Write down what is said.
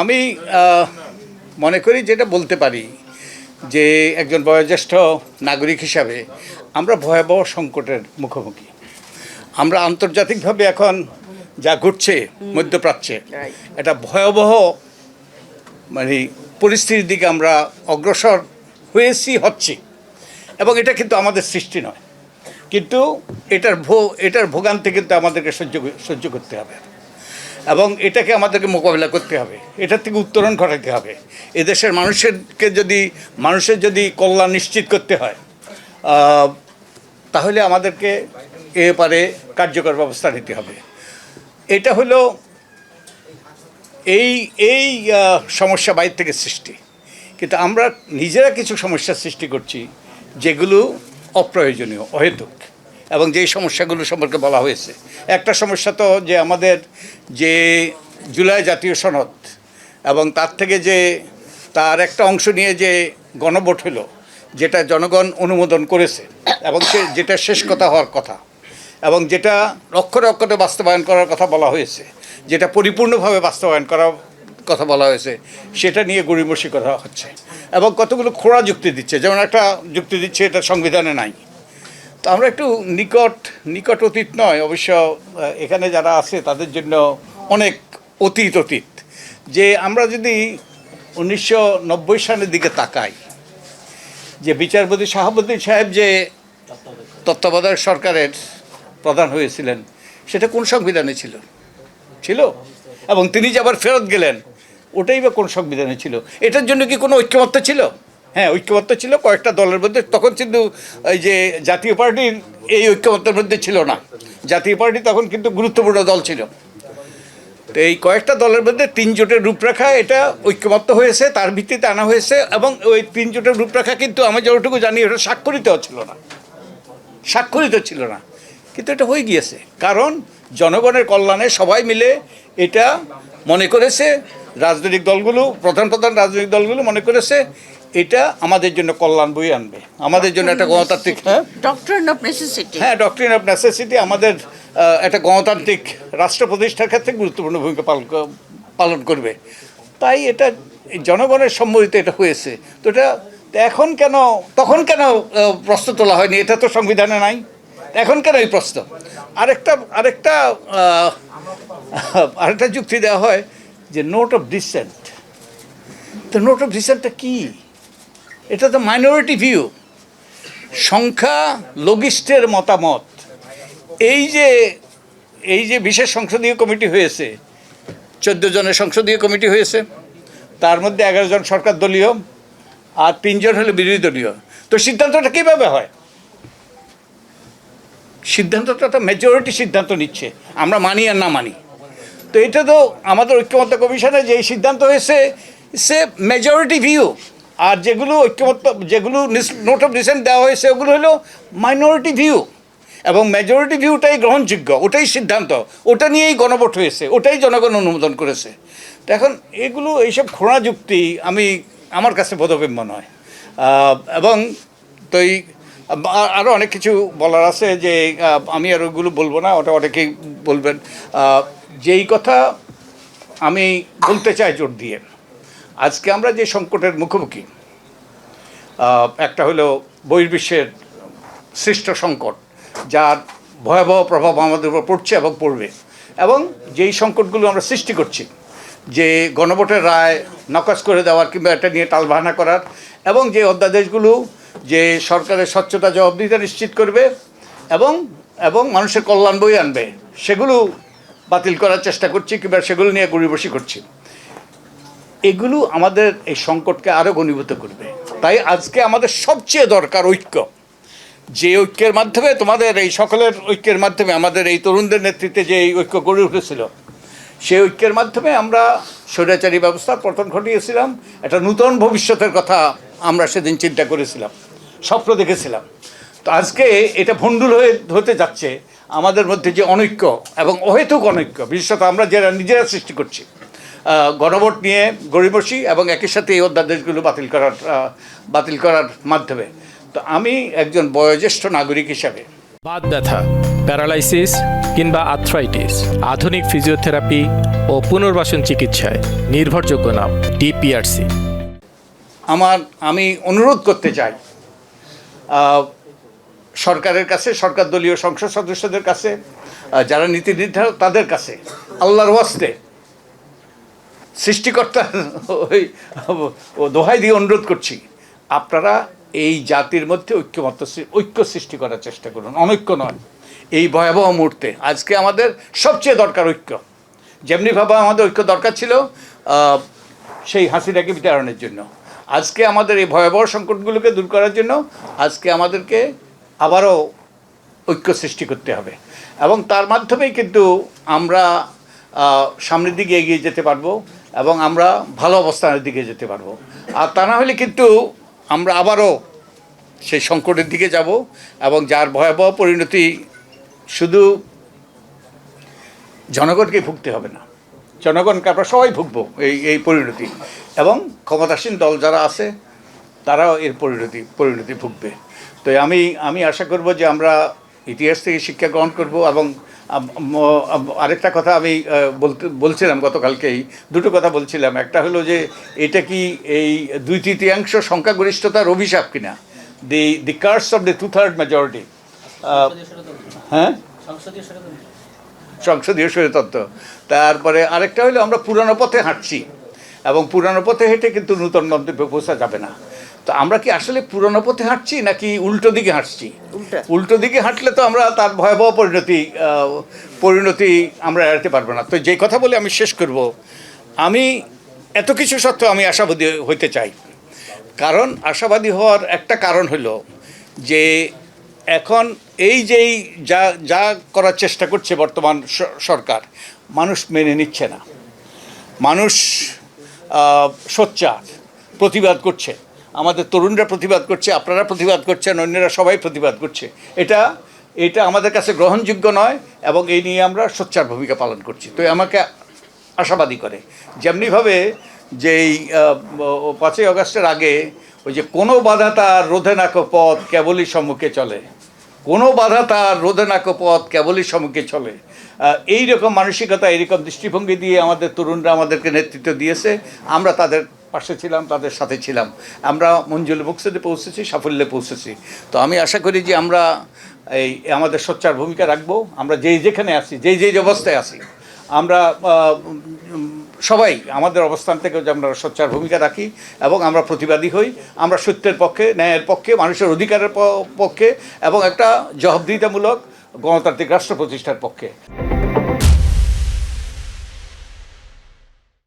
আমি মনে করি যেটা বলতে পারি যে একজন বয়োজ্যেষ্ঠ নাগরিক হিসাবে আমরা ভয়াবহ সংকটের মুখোমুখি। আমরা আন্তর্জাতিকভাবে এখন যা ঘটছে মধ্যপ্রাচ্যে এটা ভয়াবহ মানে পরিস্থিতির দিকে আমরা অগ্রসর হচ্ছি, এবং এটা কিন্তু আমাদের সৃষ্টি নয়, কিন্তু এটার ভোগান্তি কিন্তু আমাদেরকে সহ্য করতে হবে, এবং এটাকে আমাদেরকে মোকাবিলা করতে হবে, এটার থেকে উত্তরণ ঘটাতে হবে। এদেশের মানুষের যদি কল্যাণ নিশ্চিত করতে হয়, তাহলে আমাদেরকে এ ব্যাপারে কার্যকর ব্যবস্থা নিতে হবে। এটা হলো এই সমস্যা বাইরে থেকে সৃষ্টি, কিন্তু আমরা নিজেরা কিছু সমস্যার সৃষ্টি করছি যেগুলো অপ্রয়োজনীয়, অহেতুক, এবং যেই সমস্যাগুলো সম্পর্কে বলা হয়েছে। একটা সমস্যা তো যে আমাদের যে জুলাই জাতীয় সনদ এবং তার থেকে যে তার একটা অংশ নিয়ে যে গণভোট হলো, যেটা জনগণ অনুমোদন করেছে এবং যেটা শেষ কথা হওয়ার কথা, এবং যেটা অক্ষরে অক্ষরে বাস্তবায়ন করার কথা বলা হয়েছে, যেটা পরিপূর্ণভাবে বাস্তবায়ন করার কথা বলা হয়েছে, সেটা নিয়ে গড়িমসি করা হচ্ছে এবং কতগুলো খোঁড়া যুক্তি দিচ্ছে। যেমন একটা যুক্তি দিচ্ছে এটা সংবিধানে নাই। তো আমরা একটু নিকট অতীত নয়, অবশ্য এখানে যারা আছে তাদের জন্য অনেক অতীত যে আমরা যদি 1990 সালের দিকে তাকাই, যে বিচারপতি শাহাবুদ্দিন সাহেব যে তত্ত্বাবধায়ক সরকারের প্রধান হয়েছিলেন, সেটা কোন সংবিধানে ছিল এবং তিনি যে আবার ফেরত গেলেন, ওটাই বা কোন সংবিধানে ছিল? এটার জন্য কি কোনো ঐক্যমত্য ছিল? হ্যাঁ, ঐক্যমত্য ছিল কয়েকটা দলের মধ্যে। তখন কিন্তু এই যে জাতীয় পার্টির এই ঐক্যমত্যের মধ্যে ছিল না। জাতীয় পার্টি তখন কিন্তু গুরুত্বপূর্ণ দল ছিল। তো এই কয়েকটা দলের মধ্যে 3 জোটের রূপরেখা এটা ঐক্যমত্য হয়েছে, তার ভিত্তিতে আনা হয়েছে, এবং ওই 3 জোটের রূপরেখা কিন্তু আমি যতটুকু জানি ওটা স্বাক্ষরিত ছিল না, কিন্তু এটা হয়ে গিয়েছে। কারণ জনগণের কল্যাণে সবাই মিলে এটা মনে করেছে, প্রধান রাজনৈতিক দলগুলো মনে করেছে এটা আমাদের জন্য কল্যাণ বই আনবে, আমাদের জন্য একটা গণতান্ত্রিক ডক্ট্রিন অফ নেসেসিটি আমাদের একটা গণতান্ত্রিক রাষ্ট্র প্রতিষ্ঠার ক্ষেত্রে গুরুত্বপূর্ণ ভূমিকা পালন করবে। তাই এটা জনগণের সম্মতিতে এটা হয়েছে। তো এটা তখন কেন প্রশ্ন তোলা হয়নি? এটা তো সংবিধানে নাই, এখন কেন এই প্রশ্ন? আরেকটা যুক্তি দেওয়া হয় যে নোট অফ ডিসেন্ট। তো নোট অফ ডিসেন্টটা কি? এটা তো মাইনরিটি ভিউ, সংখ্যা লঘিষ্ঠের মতামত। এই যে বিশেষ সংসদীয় কমিটি হয়েছে, 14 জনের সংসদীয় কমিটি হয়েছে, তার মধ্যে 11 জন সরকার দলীয় আর 3 জন হলো বিরোধী দলীয়। তো সিদ্ধান্তটা কীভাবে হয়? সিদ্ধান্তটা তো মেজরিটি সিদ্ধান্ত নিচ্ছে, আমরা মানি আর না মানি। তো এটা তো আমাদের ঐক্যমত্য কমিশনে যে সিদ্ধান্ত হয়েছে সে মেজরিটি ভিউ, আর যেগুলো নোট অফ ডিসেন্ট দেওয়া হয়েছে ওগুলো হলো মাইনরিটি ভিউ, এবং মেজরিটি ভিউটাই গ্রহণযোগ্য, ওটাই সিদ্ধান্ত, ওটা নিয়েই গণভোট হয়েছে, ওটাই জনগণ অনুমোদন করেছে। তো এখন এইসব খোঁড়া যুক্তি আমার কাছে বোধগম্য নয়। এবং তো আরও অনেক কিছু বলার আছে, যে আমি আর ওইগুলো বলবো না, ওটা অনেকেই বলবেন। যেই কথা আমি বলতে চাই জোর দিয়ে, আজকে আমরা যে সংকটের মুখোমুখি, একটা হলো বহির্বিশ্বের সৃষ্ট সংকট, যার ভয়াবহ প্রভাব আমাদের উপর পড়ছে এবং পড়বে, এবং যেই সংকটগুলো আমরা সৃষ্টি করছি, যে গণভোটের রায় নাকচ করে দেওয়ার কিংবা এটা নিয়ে টালবাহানা করার, এবং যে অধ্যাদেশগুলো যে সরকারের স্বচ্ছতা জবাবদিহিতা নিশ্চিত করবে এবং মানুষের কল্যাণ বই আনবে, সেগুলো বাতিল করার চেষ্টা করছি কিংবা সেগুলো নিয়ে গড়িমসি করছি। এগুলো আমাদের এই সংকটকে আরও ঘনীভূত করবে। তাই আজকে আমাদের সবচেয়ে দরকার ঐক্য, যে ঐক্যের মাধ্যমে, তোমাদের এই সকলের ঐক্যের মাধ্যমে, আমাদের এই তরুণদের নেতৃত্বে যে এই ঐক্য গড়ে উঠেছিল, সেই ঐক্যের মাধ্যমে আমরা স্বৈরাচারী ব্যবস্থার পতন ঘটিয়েছিলাম। একটা নূতন ভবিষ্যতের কথা আমরা সেদিন চিন্তা করেছিলাম, স্বপ্ন দেখেছিলাম। তো আজকে এটা ভণ্ডুল হতে যাচ্ছে আমাদের মধ্যে যে অনৈক্য এবং অহেতুক অনৈক্য, বিশেষত আমরা যারা নিজেরা সৃষ্টি করছি গণভোট নিয়ে গড়িমসি, এবং একই সাথে এই অধ্যাদেশগুলো বাতিল করার মাধ্যমে। তো আমি একজন বয়োজ্যেষ্ঠ নাগরিক হিসাবে, বাত ব্যথা, প্যারালাইসিস কিংবা আর্থ্রাইটিস, আধুনিক ফিজিওথেরাপি ও পুনর্বাসন চিকিৎসায় নির্ভরযোগ্য নাম ডিপিআরসি। আমি অনুরোধ করতে চাই সরকারের কাছে, সরকার দলীয় সংসদ সদস্যদের কাছে, যারা নীতি নির্ধারক তাদের কাছে, আল্লাহর ওয়াস্তে সৃষ্টিকর্তা ওই দোহাই দিয়ে অনুরোধ করছি, আপনারা এই জাতির মধ্যে ঐক্য সৃষ্টি করার চেষ্টা করুন, অনৈক্য নয়। এই ভয়াবহ মুহূর্তে আজকে আমাদের সবচেয়ে দরকার ঐক্য। যেমনিভাবে আমাদের ঐক্য দরকার ছিল সেই হাসিনাকে বিতাড়নের জন্য, আজকে আমাদের এই ভয়াবহ সংকটগুলোকে দূর করার জন্য আজকে আমাদেরকে আবারও ঐক্য সৃষ্টি করতে হবে, এবং তার মাধ্যমেই কিন্তু আমরা সামনের দিকে এগিয়ে যেতে পারবো এবং আমরা ভালো অবস্থানের দিকে যেতে পারবো। আর তা না হলে কিন্তু আমরা আবারও সেই সংকটের দিকে যাব, এবং যার ভয়াবহ পরিণতি শুধু জনগণকে ভুগতে হবে না, জনগণকে আমরা সবাই ভুগবো এই পরিণতি, এবং ক্ষমতাসীন দল যারা আছে তারাও এর পরিণতি ভুগবে। তো আমি আশা করব যে আমরা ইতিহাস থেকে শিক্ষা গ্রহণ করব। এবং আরেকটা কথা আমি বলছিলাম গতকালকেই, দুটো কথা বলছিলাম। একটা হলো যে এটা কি এই 2/3 সংখ্যাগরিষ্ঠতার অভিশাপ কিনা, দি কার্স অফ দ্য 2/3 মেজরিটি। হ্যাঁ, সংসদীয় স্বৈরতন্ত্র। তারপরে আরেকটা হলো আমরা পুরানো পথে হাঁটছি, এবং পুরানো পথে হেঁটে কিন্তু নূতন গন্তব্যে পৌঁছা যাবে না। তো আমরা কি আসলে পুরানো পথে হাঁটছি নাকি উল্টো দিকে হাঁটছি? উল্টো দিকে হাঁটলে তো আমরা তার ভয়াবহ পরিণতি আমরা এড়াতে পারবো না। তো যেই কথা বলে আমি শেষ করব, আমি এত কিছু সত্ত্বেও আমি আশাবাদী হইতে চাই। কারণ আশাবাদী হওয়ার একটা কারণ হলো যে এখন যেই যা করার চেষ্টা করছে বর্তমান সরকার, মানুষ মেনে নিচ্ছে না। মানুষ সোচ্চার প্রতিবাদ করছে, আমাদের তরুণরা প্রতিবাদ করছে, আপনারা প্রতিবাদ করছেন, অন্যরা সবাই প্রতিবাদ করছে। এটা আমাদের কাছে গ্রহণযোগ্য নয়, এবং এই নিয়ে আমরা সোচ্চার ভূমিকা পালন করছি। তো আমাকে আশাবাদী করে, যেমনিভাবে যেই 5ই আগস্টের আগে ওই যে কোনো বাধা তার রোধে না কো পথ কেবলই সম্মুখে চলে, কোনো বাধা তার রোধে না কো পথ কেবলই সম্মুখে চলে, এইরকম মানসিকতা, এইরকম দৃষ্টিভঙ্গি দিয়ে আমাদের তরুণরা আমাদেরকে নেতৃত্ব দিয়েছে। আমরা তাদের পাশে ছিলাম, তাদের সাথে ছিলাম। আমরা মঞ্জুল মুকসেদে পৌঁছেছি, সাফল্যে পৌঁছেছি। তো আমি আশা করি যে আমরা আমাদের সোচ্চার ভূমিকা রাখবো। আমরা যেখানে আছি, যেই অবস্থায় আছি, আমরা সবাই আমাদের অবস্থান থেকে যে আমরা সোচ্চার ভূমিকা রাখি এবং আমরা প্রতিবাদী হই। আমরা সত্যের পক্ষে, ন্যায়ের পক্ষে, মানুষের অধিকারের পক্ষে, এবং একটা জবাবদিহিতামূলক গণতান্ত্রিক রাষ্ট্র প্রতিষ্ঠার পক্ষে।